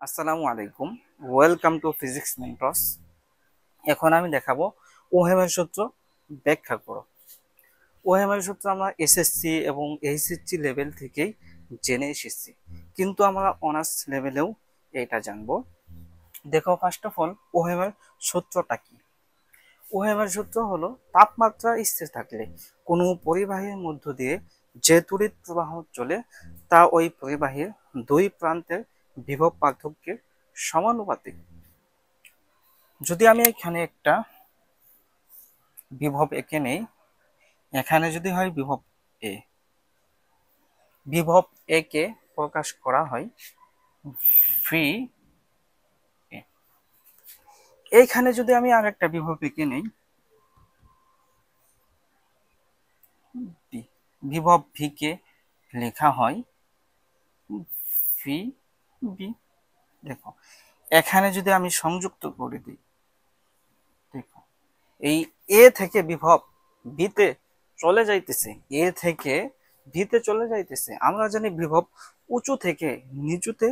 আসসালামু আলাইকুম। Welcome to physics mentors. এখন আমি দেখাবো ওহেমের সূত্র ব্যাখ্যা করো। ওহেমের সূত্র আমরা এসএসসি এবং এইচএসসি লেভেল থেকেই জেনে এসেছি, কিন্তু আমরা অনার্স লেভেলেও এটা জানবো। দেখো, ফার্স্ট অফ অল ওহেমের সূত্রটা কি। ওহেমের সূত্র হলো তাপমাত্রা স্থির থাকলে কোনো পরিবাহীর মধ্য দিয়ে যে তড়িৎ প্রবাহ চলে তা ওই পরিবাহীর দুই প্রান্তের বিভব পার্থক্যের সমানুপাতিক। যদি আমি এখানে একটা বিভব এঁকে নেই, এখানে যদি হয় বিভব এ, বিভব এ কে প্রকাশ করা হয় ভি এ। এইখানে যদি আমি আর একটা বিভব এঁকে নেই বি, বিভব ভি কে লেখা হয় ভি বি। দেখো, এখানে যদি আমি সংযুক্ত করে দিই, দেখো এই এ থেকে বিভব বিতে চলে যাইতেছে, এ থেকে ভিতে চলে যাইতেছে। আমরা জানি বিভব উঁচু থেকে নিচুতে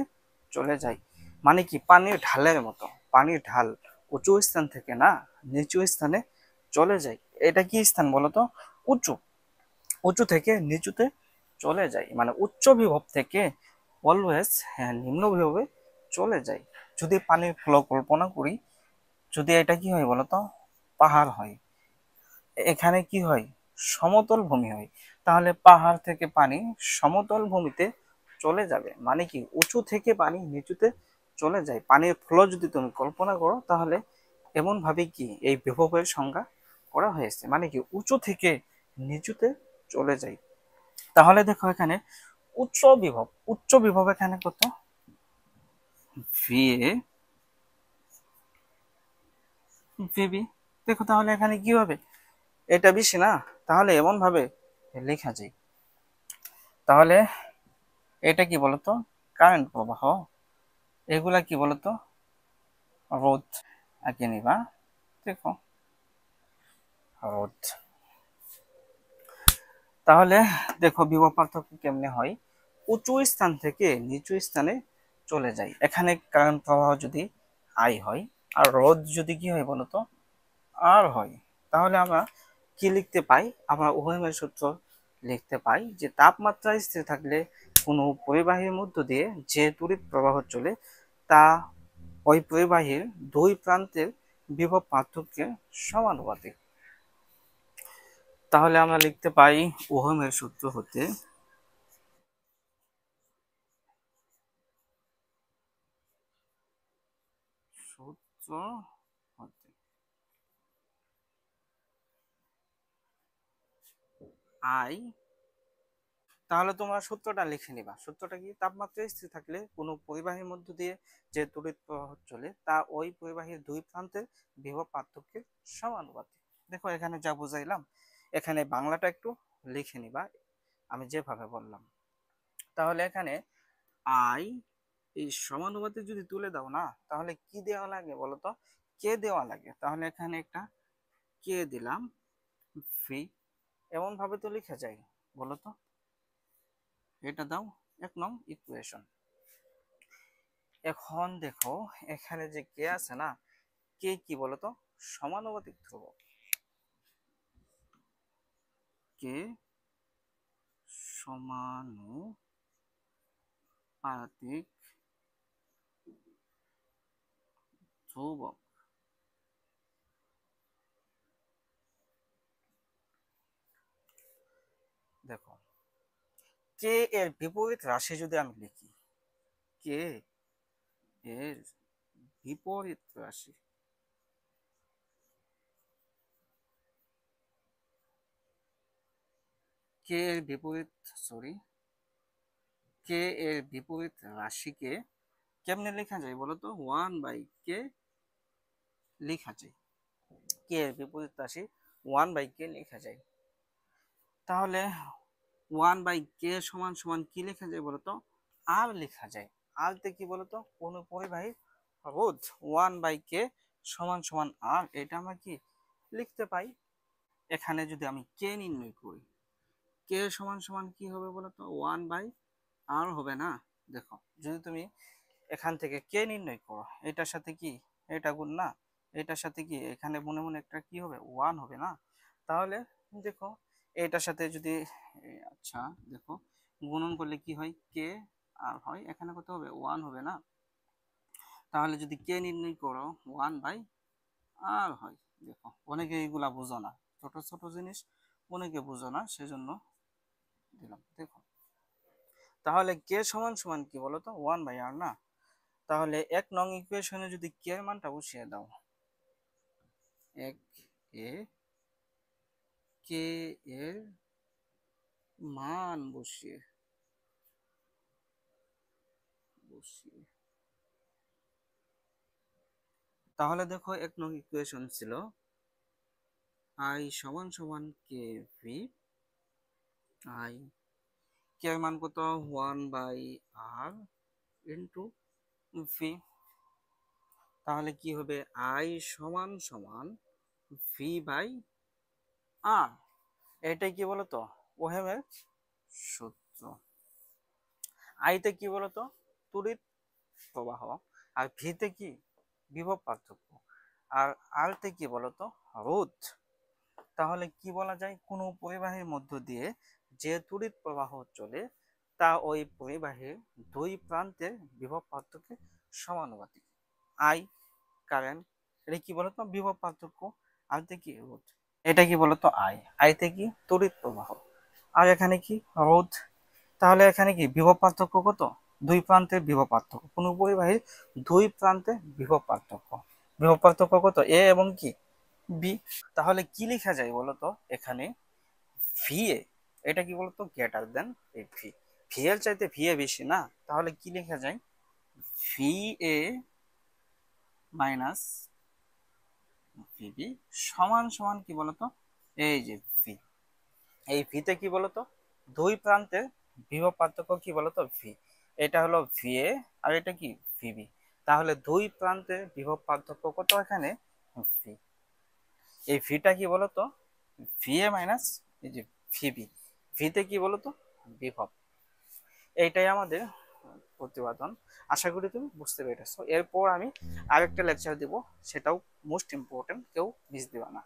চলে যায়, মানে কি পানির ঢালের মতো। পানির ঢাল উঁচু স্থান থেকে না নিচু স্থানে চলে যায়। এটা কি স্থান বলতো? উঁচু। উঁচু থেকে নিচুতে চলে যায়, মানে উচ্চ বিভব থেকে অলওয়েজ নিম্ন বিভবে চলে যায়। যদি পানির ফ্লো কল্পনা করি, যদি এটা কি হয় বলতো, পাহাড় হয়, এখানে কি হয় সমতল ভূমি হয়, তাহলে পাহাড় থেকে পানি সমতল ভূমিতে চলে যাবে, মানে কি উঁচু থেকে পানি নিচুতে চলে যায়। পানির ফ্লো যদি তুমি কল্পনা করো, তাহলে এমন ভাবে কি এই বিভবের সংজ্ঞা করা হয়েছে, মানে কি উঁচু থেকে নিচুতে চলে যায়। তাহলে দেখো এখানে উচ্চ বিভব এখানে কত? V A VB. দেখো তাহলে এখানে কি হবে, এটা বেশি না, তাহলে এমন ভাবে লেখা যায়। তাহলে এটা কি বলতো, কারেন্ট প্রবাহ। এগুলা কি বলতো, রোধ। আগে নিবা, দেখো রোধ। তাহলে দেখো বিভব পার্থক্য কেমনে হয়, উঁচু স্থান থেকে নিচু স্থানে চলে যায়। এখানে কারেন্ট প্রবাহ যদি আই হয়, আর রোধ যদি কি হয় বলতো, আর হয়, তাহলে আমরা কি লিখতে পাই? আমরা ওহমের সূত্র লিখতে পাই যে তাপমাত্রা স্থির থাকলে কোনো পরিবাহীর মধ্য দিয়ে যে তড়িৎ প্রবাহ চলে তা ওই পরিবাহীর দুই প্রান্তের বিভব পার্থক্যের সমানুপাতিক। তাহলে আমরা লিখতে পাই ওহমের সূত্র হতে সূত্র হতে আই। তাহলে তোমরা সূত্রটা লিখে নিবা। সূত্রটা কি? তাপমাত্রা স্থির থাকলে কোনো পরিবাহীর মধ্য দিয়ে যে তড়িৎ প্রবাহ চলে তা ওই পরিবাহীর দুই প্রান্তের বিভব পার্থক্যের সমানুপাতিক। দেখো এখানে যা বুঝাইলাম, এখানে বাংলাটা একটু লিখে নিবা আমি যেভাবে বললাম। তাহলে এখানে আই এই সমানুপাতিক যদি তুলে দাও না, তাহলে কি দেওয়া লাগে বলতো? কে দেওয়া লাগে। তাহলে এখানে একটা কে দিলাম ভি। এমন ভাবে তো লিখা যায় বলতো, এটা দাও 1 নং ইকুয়েশন। এখন দেখো এখানে যে কে আছে না, কে কি বলতো, সমানুপাতিক ধ্রুবক। কে সমানুপাতিক ধ্রুবক। দেখো কে এর বিপরীত রাশি যদি আমি লিখি, কে এর বিপরীত রাশি, কে এর বিপরীত, সরি, কে এর বিপরীত রাশিকে কেমনে লেখা যায় বলতো? 1/কে লেখা যায়। কে এর বিপরীত রাশি 1/কে লেখা যায়। তাহলে 1/কে সমান সমান কি লেখা যায় বলতো? আর লেখা যায়। আর তে কি বলতো, কোন পরিবাহী রোধ 1/কে সমান সমান আর, এটা আমরা কি লিখতে পাই। এখানে যদি আমি কে নির্ণয় করি, কে সমান সমান কি হবে বলতো? 1/আর হবে না। দেখো যদি তুমি এখান থেকে কে নির্ণয় করো, এটার সাথে কি এটা গুণ না, এটার সাথে কি এখানে মনে মনে একটা কি হবে, ওয়ান হবে না। তাহলে দেখো এটার সাথে যদি আচ্ছা দেখো গুণন করলে কি হয়, কে আর হয়, এখানে কত হবে, ওয়ান হবে না। তাহলে যদি কে নির্ণয় করো, ওয়ান বাই আর হয়। দেখো অনেকে এইগুলা বুঝো না, ছোট ছোট জিনিস অনেকে বুঝো না, সেজন্য দিলাম। দেখো তাহলে কে সমান সমান কি বলতো, ওয়ান বাই আর না। তাহলে 1 নং ইকুয়েশনে যদি কে এর মানটা বসিয়ে দাও, এক এ কে এর মান বসিয়ে বসিয়ে তাহলে দেখো 1 নং ইকুয়েশন ছিল আই সমান সমান কে ভি, আই কে এর মান কত, one by R into V. তাহলে কি হবে, আই সমান সমান ভি বাই আর, এটাই কি বলতো ওহেমের সূত্র। আইতে কি বলতো তড়িৎ প্রবাহ, আর ভিতে কি বিভব পার্থক্য, আর আরতে কি বলতো রোধ। তাহলে কি বলা যায়, কোনো পরিবাহীর মধ্য দিয়ে যে তড়িৎ প্রবাহ চলে তা ওই পরিবাহীর দুই প্রান্তের বিভব পার্থক্যের সমানুপাতিক। আই কারেন্ট, এটা কি বলতো বিভব পার্থক্য, আরতে কি রোধ, এটা কি বলতো আইতে কি তড়িৎ প্রবাহ, আর এখানে কি রোধ। তাহলে এখানে কি বিভব পার্থক্য কত, দুই প্রান্তের বিভব পার্থক্য, কোন পরিবাহীর দুই প্রান্তে বিভব পার্থক্য, বিভব পার্থক্য কত এ এবং কি বি। তাহলে কি লেখা যায় বলতো এখানে, ভি এ, এটা কি বলতো গ্রেটার দেন এই ভি, ভি এর চাইতে ভি এ বেশি না। তাহলে কি লেখা যায়, ভি এ মাইনাস ভিবি সমান সমান কি বলতো, এই যে ভি, এই ভিতে কি বলতো দুই প্রান্তের বিভব পার্থক্য কি বলতো ভি, এটা হলো ভি এ আর এটা কি ভিবি। তাহলে দুই প্রান্তের বিভব পার্থক্য কত এখানে ভি, এই ভিটা কি বলতো ভি এ মাইনাস এই যে ভিবি, ভিতে কি বলতো বিভব। এইটাই আমাদের প্রতিপাদন। আশা করি তুমি বুঝতে পেরেছো। এরপর আমি আরেকটা লেকচার দিব, সেটাও মোস্ট ইম্পর্টেন্ট, কেউ মিস দিবা না।